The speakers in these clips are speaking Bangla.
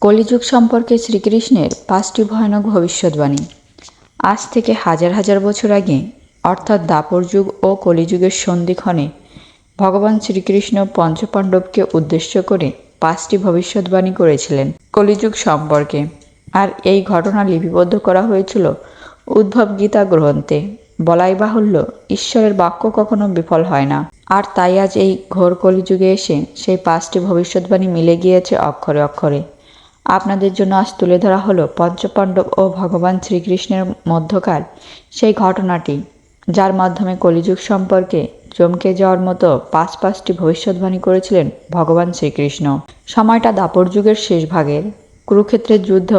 কলিযুগ সম্পর্কে শ্রীকৃষ্ণের 5টি ভয়ানক ভবিষ্যদ্বাণী। আজ থেকে হাজার হাজার বছর আগে অর্থাৎ দ্বাপর যুগ ও কলিযুগের সন্ধিক্ষণে ভগবান শ্রীকৃষ্ণ পঞ্চপাণ্ডবকে উদ্দেশ্য করে 5টি ভবিষ্যদ্বাণী করেছিলেন কলিযুগ সম্পর্কে। আর এই ঘটনা লিপিবদ্ধ করা হয়েছিল উদ্ভব গীতা গ্রন্থে। বলাই বাহুল্য, ঈশ্বরের বাক্য কখনো বিফল হয় না। আর তাই আজ এই ঘোর কলিযুগে এসে সেই 5টি ভবিষ্যদ্বাণী মিলে গিয়েছে অক্ষরে অক্ষরে। আপনাদের জন্য আজ তুলে ধরা হলো পঞ্চপাণ্ডব ও ভগবান শ্রীকৃষ্ণের মধ্যকার সেই ঘটনাটি, যার মাধ্যমে কলিযুগ সম্পর্কে চমকে যাওয়ার মতো পাঁচটি ভবিষ্যদ্বাণী করেছিলেন ভগবান শ্রীকৃষ্ণ। সময়টা দ্বাপর যুগের শেষ ভাগের। কুরুক্ষেত্রের যুদ্ধ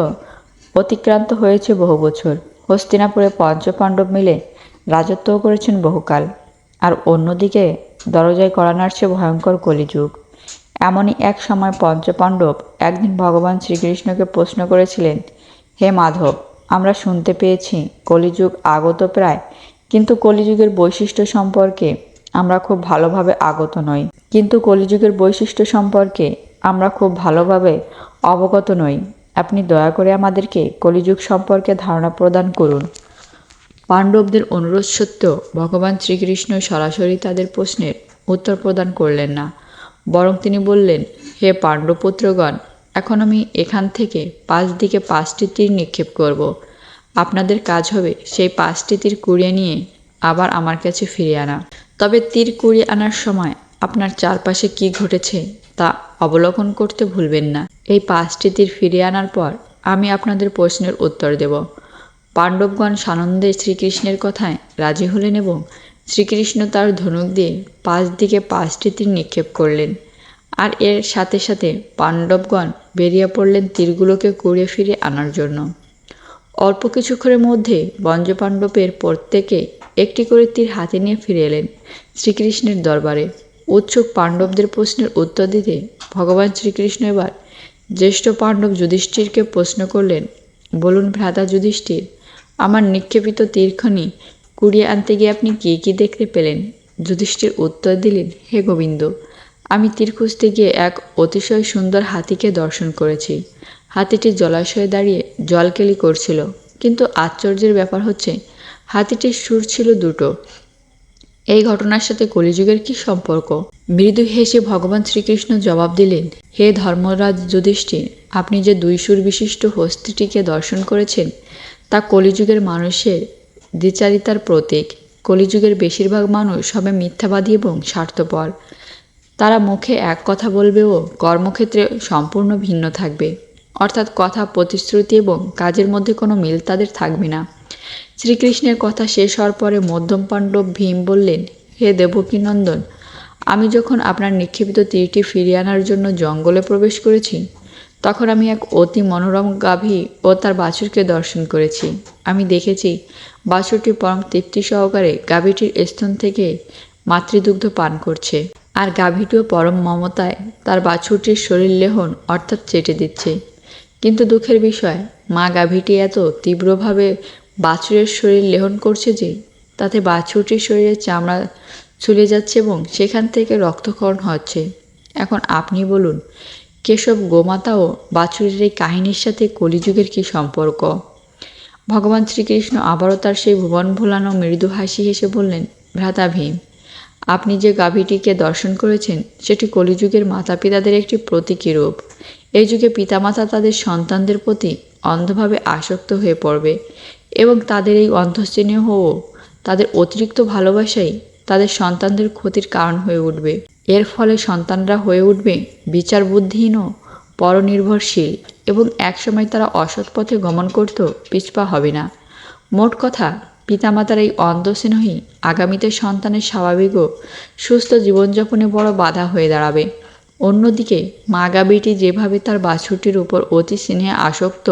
অতিক্রান্ত হয়েছে বহু বছর। হস্তিনাপুরে পঞ্চপাণ্ডব মিলে রাজত্বও করেছেন বহুকাল। আর অন্যদিকে দরজায় কড়া নাড়ছে ভয়ঙ্কর কলিযুগ। এমনই এক সময় পঞ্চপাণ্ডব একদিন ভগবান শ্রীকৃষ্ণকে প্রশ্ন করেছিলেন, হে মাধব, আমরা শুনতে পেয়েছি কলিযুগ আগত প্রায়, কিন্তু কলিযুগের বৈশিষ্ট্য সম্পর্কে আমরা খুব ভালোভাবে অবগত নই। আপনি দয়া করে আমাদেরকে কলিযুগ সম্পর্কে ধারণা প্রদান করুন। পাণ্ডবদের অনুরোধ সত্ত্বেও ভগবান শ্রীকৃষ্ণ সরাসরি তাদের প্রশ্নের উত্তর প্রদান করলেন না, বরং তিনি বললেন, হে পাণ্ডবপুত্রগণ, এখন আমি এখান থেকে 5 দিকে 5টি তীর নিক্ষেপ করব। আপনাদের কাজ হবে সেই 5টি তীর কুড়িয়ে নিয়ে আবার আমার কাছে ফিরে আনা। তবে তীর কুড়িয়ে আনার সময় আপনার চারপাশে কি ঘটেছে তা অবলোকন করতে ভুলবেন না। এই 5টি তীর ফিরিয়ে আনার পর আমি আপনাদের প্রশ্নের উত্তর দেব। পাণ্ডবগণ সানন্দে শ্রীকৃষ্ণের কথায় রাজি হলেন এবং শ্রীকৃষ্ণ তার ধনুক দিয়ে 5 দিকে 5টি তীর নিক্ষেপ করলেন। আর এর সাথে সাথে পাণ্ডবগণ বেরিয়ে পড়লেন তীরগুলোকে কুড়িয়ে ফিরিয়ে আনার জন্য। অল্প কিছুক্ষণের মধ্যে পঞ্চপাণ্ডবের প্রত্যেকে একটি করে তীর হাতে নিয়ে ফিরে এলেন শ্রীকৃষ্ণের দরবারে। উৎসুক পাণ্ডবদের প্রশ্নের উত্তর দিতে ভগবান শ্রীকৃষ্ণ এবার জ্যেষ্ঠ পাণ্ডব যুধিষ্ঠিরকে প্রশ্ন করলেন, বলুন ভ্রাতা যুধিষ্ঠির, আমার নিক্ষেপিত তীরখনি কুড়িয়ে আনতে গিয়ে আপনি কী দেখতে পেলেন? যুধিষ্ঠির উত্তর দিলেন, হে গোবিন্দ, আমি তীর খুঁজতে গিয়ে এক অতিশয় সুন্দর হাতিকে দর্শন করেছি। হাতিটি জলাশয়ে দাঁড়িয়ে জলকেলি করছিল, কিন্তু আশ্চর্যের ব্যাপার হচ্ছে হাতিটির সুর ছিল দুটো। এই ঘটনার সাথে কলিযুগের কি সম্পর্ক? মৃদু হেসে ভগবান শ্রীকৃষ্ণ জবাব দিলেন, হে ধর্মরাজ যুধিষ্ঠির, আপনি যে 2 সুর বিশিষ্ট হস্তিটিকে দর্শন করেছেন তা কলিযুগের মানুষের দ্বিচারিতার প্রতীক। কলিযুগের বেশিরভাগ মানুষ হবে মিথ্যাবাদী এবং স্বার্থপর। তারা মুখে এক কথা বলবেও কর্মক্ষেত্রে সম্পূর্ণ ভিন্ন থাকবে, অর্থাৎ কথা, প্রতিশ্রুতি এবং কাজের মধ্যে কোনো মিল তাদের থাকবে না। শ্রীকৃষ্ণের কথা শেষ হওয়ার পরে মধ্যম পাণ্ডব ভীম বললেন, হে দেবকীনন্দন, আমি যখন আপনার নিক্ষেপিত তীরটি ফিরিয়ে আনার জন্য জঙ্গলে প্রবেশ করেছি, তখন আমি এক অতি মনোরম গাভী ও তার বাছুরকে দর্শন করেছি। আমি দেখেছি বাছুরটি পরম তৃপ্তি সহকারে গাভীটির স্তন থেকে মাতৃদুগ্ধ পান করছে, আর গাভীটিও পরম মমতায় তার বাছুরটির শরীর লেহন অর্থাৎ চেটে দিচ্ছে। কিন্তু দুঃখের বিষয়, মা গাভীটি এত তীব্রভাবে বাছুরের শরীর লেহন করছে যে তাতে বাছুরটির শরীরের চামড়া ছুলে যাচ্ছে এবং সেখান থেকে রক্তক্ষরণ হচ্ছে। এখন আপনি বলুন, কেশব গোমাতা ও বাছুরের এই কাহিনীর সাথে কলিযুগের কি সম্পর্ক? ভগবান শ্রীকৃষ্ণ আবারও তার সেই ভুবন ভোলানো মৃদু হাসি হেসে বললেন, ভ্রাতা ভীম, আপনি যে গাভীটিকে দর্শন করেছেন সেটি কলিযুগের মাতা পিতাদের একটি প্রতীকী রূপ। এই যুগে পিতামাতা তাদের সন্তানদের প্রতি অন্ধভাবে আসক্ত হয়ে পড়বে এবং তাদের এই অন্ধস্নেহ ও তাদের অতিরিক্ত ভালোবাসাই তাদের সন্তানদের ক্ষতির কারণ হয়ে উঠবে। এর ফলে সন্তানরা হয়ে উঠবে বিচার বুদ্ধিহীন ও পরনির্ভরশীল এবং একসময় তারা অসৎ পথে গমন করতেও পিছপা হবে না। মোট কথা, পিতামাতার এই অন্ধস্নেহই আগামীতে সন্তানের স্বাভাবিক ও সুস্থ জীবনযাপনে বড় বাধা হয়ে দাঁড়াবে। অন্যদিকে মা গাভীটি যেভাবে তার বাছুরটির উপর অতি স্নেহে আসক্ত,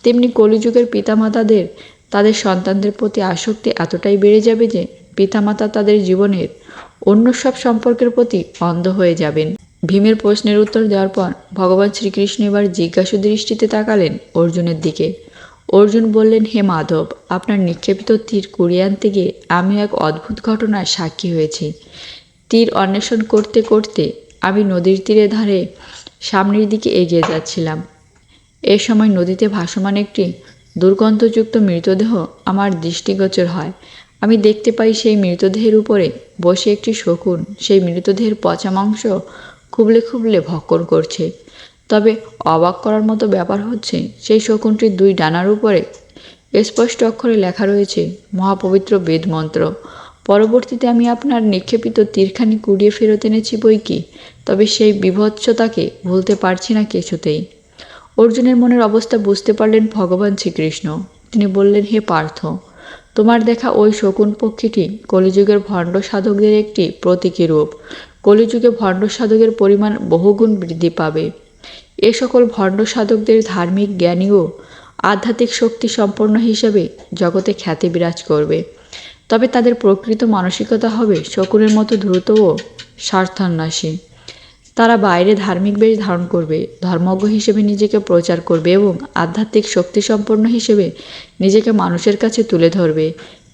তেমনি কলিযুগের পিতামাতাদের তাদের সন্তানদের প্রতি আসক্তি এতটাই বেড়ে যাবে যে পিতামাতা তাদের জীবনের অন্য সব সম্পর্কের প্রতি অন্ধ হয়ে যাবেন। ভীমের প্রশ্নের উত্তর দেওয়ার পর ভগবান শ্রীকৃষ্ণ এবার জিজ্ঞাসু দৃষ্টিতে তাকালেন অর্জুনের দিকে। অর্জুন বললেন, হে মাধব, আপনার নিক্ষেপিত তীর কুড়িয়ে আনতে গিয়ে আমি এক অদ্ভুত ঘটনার সাক্ষী হয়েছি। তীর অন্বেষণ করতে করতে আমি নদীর ধারে সামনের দিকে এগিয়ে যাচ্ছিলাম। এ সময় নদীতে ভাসমান একটি দুর্গন্ধযুক্ত মৃতদেহ আমার দৃষ্টিগোচর হয়। আমি দেখতে পাই সেই মৃতদেহের উপরে বসে একটি শকুন সেই মৃতদেহের পচা মাংস খুবলে খুবলে ভক্ষণ করছে। তবে অবাক করার মতো ব্যাপার হচ্ছে, সেই শকুনটির দুই ডানার উপরে স্পষ্ট অক্ষরে লেখা রয়েছে মহাপবিত্র বেদ মন্ত্র। পরবর্তীতে আমি আপনার নিক্ষেপিত তীরখানি কুড়িয়ে ফেরত এনেছি বই কি, তবে সেই বীভৎসতাকে ভুলতে পারছি না কিছুতেই। অর্জুনের মনের অবস্থা বুঝতে পারলেন ভগবান শ্রীকৃষ্ণ। তিনি বললেন, হে পার্থ, তোমার দেখা ওই শকুন পক্ষীটি কলিযুগের ভণ্ড সাধকদের একটি প্রতীকী রূপ। কলিযুগে ভণ্ড সাধকের পরিমাণ বহুগুণ বৃদ্ধি পাবে। এ সকল ভণ্ড সাধকদের ধার্মিক, জ্ঞানী ও আধ্যাত্মিক শক্তি সম্পন্ন হিসেবে জগতে খ্যাতি বিরাজ করবে। তবে তাদের প্রকৃত মানসিকতা হবে শকুনের মতো দ্রুত ও স্বার্থান্বেষী। তারা বাইরে ধার্মিক বেশ ধারণ করবে, ধর্মজ্ঞ হিসেবে নিজেকে প্রচার করবে এবং আধ্যাত্মিক শক্তিসম্পন্ন হিসেবে নিজেকে মানুষের কাছে তুলে ধরবে।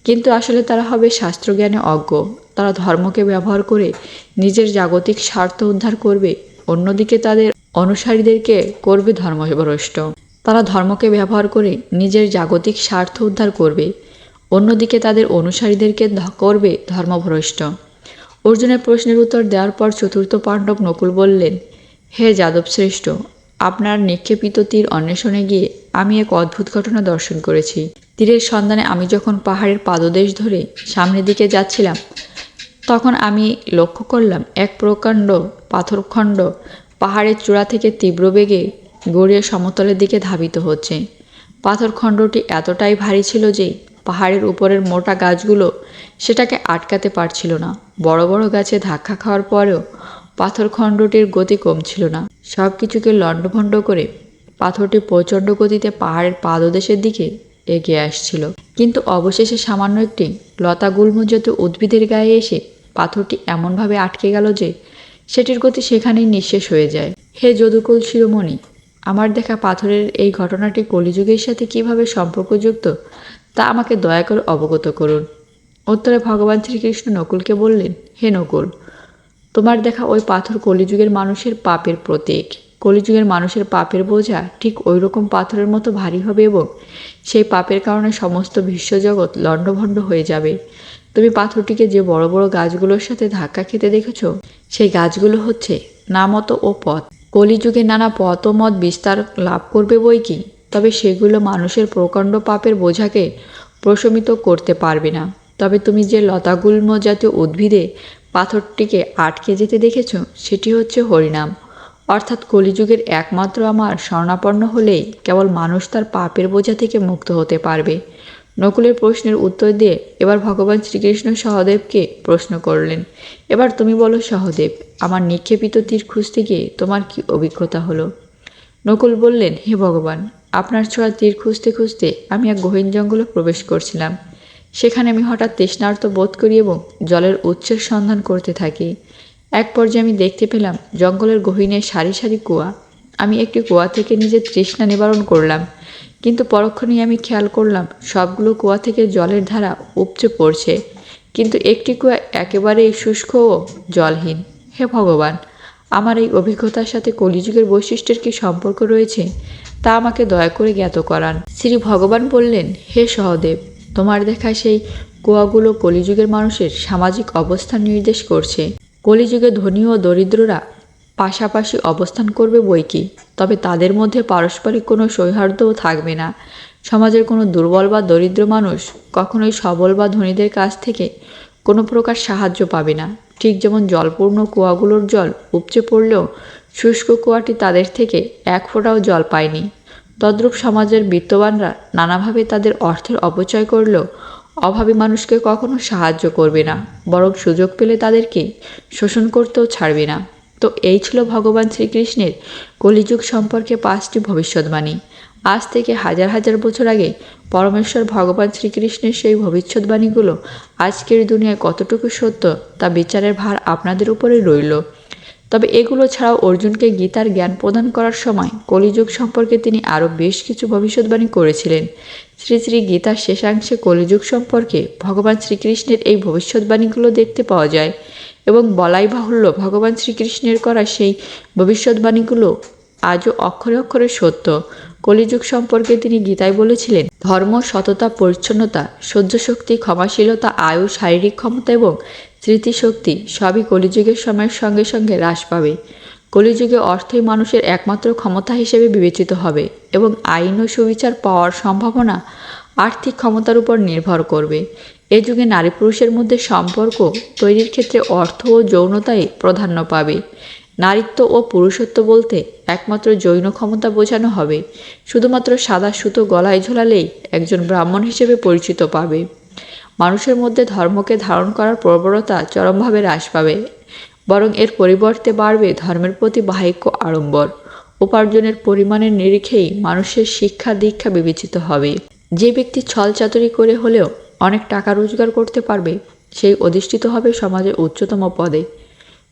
কিন্তু আসলে তারা হবে শাস্ত্রজ্ঞানে অজ্ঞ। তারা ধর্মকে ব্যবহার করে নিজের জাগতিক স্বার্থ উদ্ধার করবে, অন্যদিকে তাদের অনুসারীদেরকে করবে ধর্মভ্রষ্ট। তারা ধর্মকে ব্যবহার করে নিজের জাগতিক স্বার্থ উদ্ধার করবে, অন্যদিকে তাদের অনুসারীদেরকে করবে ধর্মভ্রষ্ট। অর্জুনের প্রশ্নের উত্তর দেওয়ার পর চতুর্থ পাণ্ডব নকুল বললেন, হে যাদবশ্রেষ্ঠ, আপনার নিক্ষেপিত তীর অন্বেষণে গিয়ে আমি এক অদ্ভুত ঘটনা দর্শন করেছি। তীরের সন্ধানে আমি যখন পাহাড়ের পাদদেশ ধরে সামনের দিকে যাচ্ছিলাম, তখন আমি লক্ষ্য করলাম এক প্রকাণ্ড পাথরখণ্ড পাহাড়ের চূড়া থেকে তীব্র বেগে গড়িয়ে সমতলের দিকে ধাবিত হচ্ছে। পাথরখণ্ডটি এতটাই ভারী ছিল যে পাহাড়ের উপরের মোটা গাছগুলো সেটাকে আটকাতে পারছিল না। বড় বড় গাছে ধাক্কা খাওয়ার পরেও পাথরখণ্ডটির গতি কমছিল না। সব কিছুকে লণ্ডভণ্ড করে পাথরটি প্রচণ্ড গতিতে পাহাড়ের পাদদেশের দিকে এগিয়ে আসছিল। কিন্তু অবশেষে সামান্য একটি লতাগুল্মজাত উদ্ভিদের গায়ে এসে পাথরটি এমনভাবে আটকে গেল যে সেটির গতি সেখানেই নিঃশেষ হয়ে যায়। হে যদুকুল শিরোমণি, আমার দেখা পাথরের এই ঘটনাটি কলিযুগের সাথে কিভাবে সম্পর্কযুক্ত তা আমাকে দয়া করে অবগত করুন। উত্তরে ভগবান শ্রীকৃষ্ণ নকুলকে বললেন, হে নকুল, তোমার দেখা ওই পাথর কলিযুগের মানুষের পাপের প্রতীক। কলিযুগের মানুষের পাপের বোঝা ঠিক ওই রকম পাথরের মতো ভারী হবে এবং সেই পাপের কারণে সমস্ত বিশ্বজগৎ লণ্ডভণ্ড হয়ে যাবে। তুমি পাথরটিকে যে বড় বড় গাছগুলোর সাথে ধাক্কা খেতে দেখেছ, সেই গাছগুলো হচ্ছে নামত ও পথ। কলিযুগে নানা পথ ও মত বিস্তার লাভ করবে বই কি, তবে সেগুলো মানুষের প্রকাণ্ড পাপের বোঝাকে প্রশমিত করতে পারবে না। তবে তুমি যে লতাগুল্ম জাতীয় উদ্ভিদে পাথরটিকে আটকে যেতে দেখেছ, সেটি হচ্ছে হরিনাম। অর্থাৎ কলিযুগের একমাত্র আমার শরণাপন্ন হলেই কেবল মানুষ তার পাপের বোঝা থেকে মুক্ত হতে পারবে। নকুলের প্রশ্নের উত্তর দিয়ে এবার ভগবান শ্রীকৃষ্ণ সহদেবকে প্রশ্ন করলেন, এবার তুমি বলো সহদেব, আমার নিক্ষেপিত তীর খুঁজতে গিয়ে তোমার কি অভিজ্ঞতা হলো? নকুল বললেন, হে ভগবান, আপনার ছোঁয়া তীর খুঁজতে খুঁজতে আমি এক গহীন জঙ্গলে প্রবেশ করছিলাম। সেখানে আমি হঠাৎ তৃষ্ণার্ত বোধ করি এবং জলের উৎসের সন্ধান করতে থাকি। এক পর্যায়ে আমি দেখতে পেলাম জঙ্গলের গহীনে সারি সারি কুয়া। আমি একটি কুয়া থেকে নিজের তৃষ্ণা নিবারণ করলাম, কিন্তু পরক্ষণেই আমি খেয়াল করলাম সবগুলো কুয়া থেকে জলের ধারা উপচে পড়ছে, কিন্তু একটি কুয়া একেবারেই শুষ্ক ও জলহীন। হে ভগবান, আমার এই অভিজ্ঞতার সাথে কলিযুগের বৈশিষ্ট্যের কি সম্পর্ক রয়েছে তা আমাকে দয়া করে জ্ঞাত করান। শ্রী ভগবান বললেন, হে সহদেব, তোমার দেখা সেই কুয়াগুলো কলিযুগের মানুষের সামাজিক অবস্থান নির্দেশ করছে। কলিযুগে ধনী ও দরিদ্ররা পাশাপাশি অবস্থান করবে বই কি, তবে তাদের মধ্যে পারস্পরিক কোনো সৌহার্দ্যও থাকবে না। সমাজের কোনো দুর্বল বা দরিদ্র মানুষ কখনোই সবল বা ধনীদের কাছ থেকে কোনো প্রকার সাহায্য পাবে না। ঠিক যেমন জলপূর্ণ কুয়াগুলোর জল উপচে পড়লেও শুষ্ক কুয়াটি তাদের থেকে এক ফোঁটাও জল পায়নি, তদ্রূপ সমাজের বিত্তবানরা নানাভাবে তাদের অর্থের অপচয় করলেও অভাবী মানুষকে কখনো সাহায্য করবে না, বরং সুযোগ পেলে তাদেরকে শোষণ করতেও ছাড়বে না। তো এই ছিল ভগবান শ্রীকৃষ্ণের কলিযুগ সম্পর্কে 5টি ভবিষ্যৎবাণী। আজ থেকে হাজার হাজার বছর আগে পরমেশ্বর ভগবান শ্রীকৃষ্ণের সেই ভবিষ্যৎবাণীগুলো আজকের দুনিয়ায় কতটুকু সত্য তা বিচারের ভার আপনাদের উপরে রইল। তবে এগুলো ছাড়াও অর্জুনকে গীতার জ্ঞান প্রদান করার সময় কলিযুগ সম্পর্কে তিনি আরও বেশ কিছু ভবিষ্যৎবাণী করেছিলেন। শ্রী শ্রী গীতার শেষাংশে কলিযুগ সম্পর্কে ভগবান শ্রীকৃষ্ণের এই ভবিষ্যৎবাণীগুলো দেখতে পাওয়া যায় এবং বলাই বাহুল্য ভগবান শ্রীকৃষ্ণের করা সেই ভবিষ্যৎবাণীগুলো আজও অক্ষরে অক্ষরে সত্য। কলিযুগ সম্পর্কে তিনি গীতায় বলেছিলেন, ধর্ম, সততা, পরিচ্ছন্নতা, সহ্যশক্তি, ক্ষমাশীলতা, আয়ু, শারীরিক ক্ষমতা এবং স্মৃতিশক্তি সবই কলিযুগের সময়ের সঙ্গে সঙ্গে হ্রাস পাবে। কলিযুগে অর্থই মানুষের একমাত্র ক্ষমতা হিসেবে বিবেচিত হবে এবং আইন ও সুবিচার পাওয়ার সম্ভাবনা আর্থিক ক্ষমতার উপর নির্ভর করবে। এ যুগে নারী পুরুষের মধ্যে সম্পর্ক তৈরির ক্ষেত্রে অর্থ ও যৌনতাই প্রাধান্য পাবে। নারীত্ব ও পুরুষত্ব বলতে একমাত্র যৌন ক্ষমতা বোঝানো হবে। শুধুমাত্র সাদা সুতো গলায় ঝোলালেই একজন ব্রাহ্মণ হিসেবে পরিচিত পাবে। মানুষের মধ্যে ধর্মকে ধারণ করার প্রবণতা চরমভাবে হ্রাস পাবে, বরং এর পরিবর্তে বাড়বে ধর্মের প্রতি বাহিক্য আড়ম্বর। উপার্জনের পরিমাণের নিরিখেই মানুষের শিক্ষা দীক্ষা বিবেচিত হবে। যে ব্যক্তি ছলচাতুরি করে হলেও অনেক টাকা রোজগার করতে পারবে, সেই অধিষ্ঠিত হবে সমাজের উচ্চতম পদে।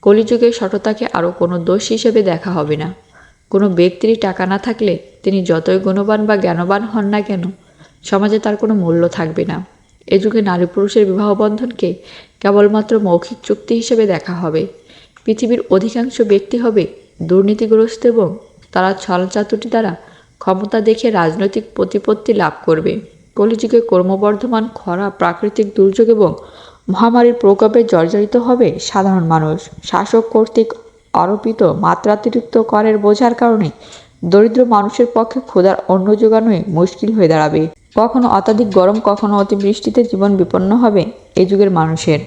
কলিযুগে সততাকে আরও কোনো দোষ হিসেবে দেখা হবে না। কোনো ব্যক্তির টাকা না থাকলে তিনি যতই গুণবান বা জ্ঞানবান হন না কেন, সমাজে তার কোনো মূল্য থাকবে না। এ যুগে নারী পুরুষের বিবাহ বন্ধনকে কেবলমাত্র মৌখিক চুক্তি হিসেবে দেখা হবে। পৃথিবীর অধিকাংশ ব্যক্তি হবে দুর্নীতিগ্রস্ত এবং তারা ছলচাতুরি দ্বারা ক্ষমতা দেখে রাজনৈতিক প্রতিপত্তি লাভ করবে। কলিযুগে ক্রমবর্ধমান খরা, প্রাকৃতিক দুর্যোগ এবং মহামারীর প্রকোপে জর্জরিত হবে সাধারণ মানুষ। শাসক কর্তৃক আরোপিত মাত্রাতিরিক্ত করের বোঝার কারণে দরিদ্র মানুষের পক্ষে ক্ষুধার অন্ন জোগানোই মুশকিল হয়ে দাঁড়াবে। কখনো অত্যাধিক গরম, কখনো অতিবৃষ্টিতে জীবন বিপন্ন হবে এ যুগের মানুষের।